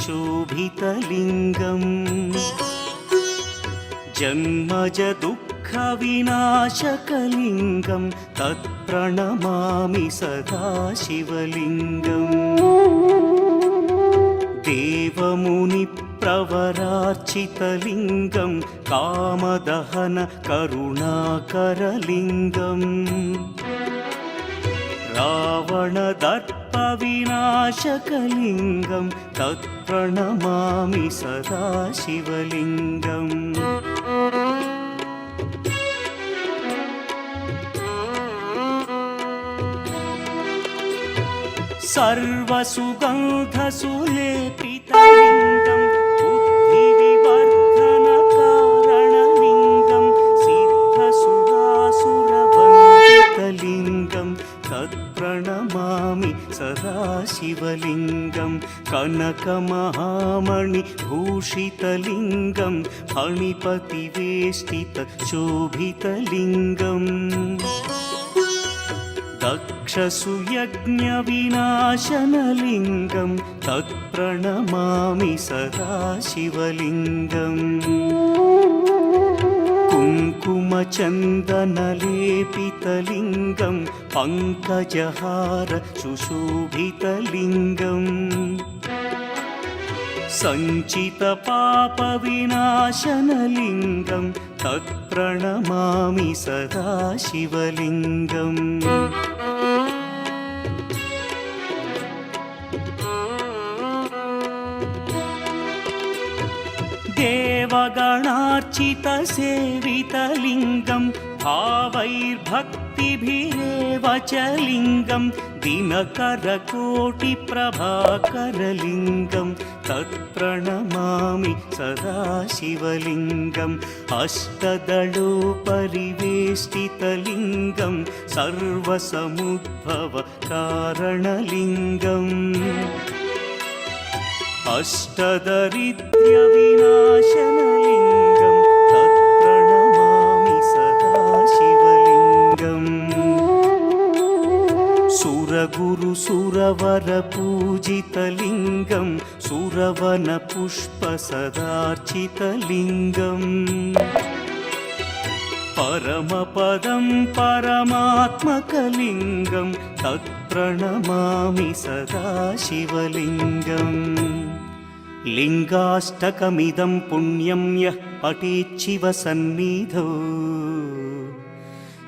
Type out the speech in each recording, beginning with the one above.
शोभितलिङ्गम् जन्मज दुःखविनाशकलिङ्गं तत्प्रणमामि सदा शिवलिङ्गम् देवमुनिप्रवरार्चितलिङ्गं कामदहन करुणाकरलिङ्गम् रावणदर्पविनाशकलिङ्गं तत्प्रणमामि सदा शिवलिङ्गम् सर्वसुगन्धसुलेपितलिङ्गं बुद्धिविवर्धनकारणलिङ्गं सिद्धसुरासुरवन्दितलिङ्गं तत्प्रणमामि सदा शिवलिङ्गं कनकमहामणिभूषितलिङ्गं फणिपतिवेष्टितशोभितलिङ्गम् दक्षसुयज्ञविनाशनलिङ्गं तत्प्रणमामि सदा शिवलिङ्गम् कुङ्कुमचन्दनलेपितलिङ्गं पङ्कजहार सुशोभितलिङ्गम् सञ्चितपापविनाशनलिङ्गं तत्प्रणमामि सदा शिवलिङ्गम् देवगणार्चितसेवितलिङ्गं भावैर्भक्तिभिरेव च लिङ्गं दिनकरकोटिप्रभाकरलिङ्गं तत्प्रणमामि सदा शिवलिङ्गम् अष्टदलोपरिवेष्टितलिङ्गं सर्वसमुद्भवकारणलिङ्गम् अष्टदरिद्र्यविनाशनलिङ्गं तत्प्रणमामि सदा शिवलिङ्गम् सुरगुरुसुरवरपूजितलिङ्गं सुरवनपुष्पसदार्चितलिङ्गम् परमपदं परमात्मकलिङ्गं तत्प्रणमामि सदा शिवलिङ्गम् लिङ्गाष्टकमिदं पुण्यं यः पठेच्छिवसन्निधौ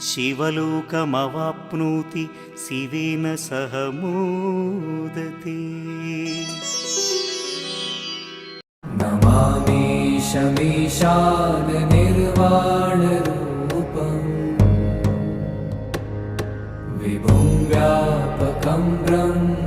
शिवलोकमवाप्नोति शिवेन सह मोदते। नमामि शमीशाननिर्वाणरूपम् विभुं व्यापकं ब्रह्म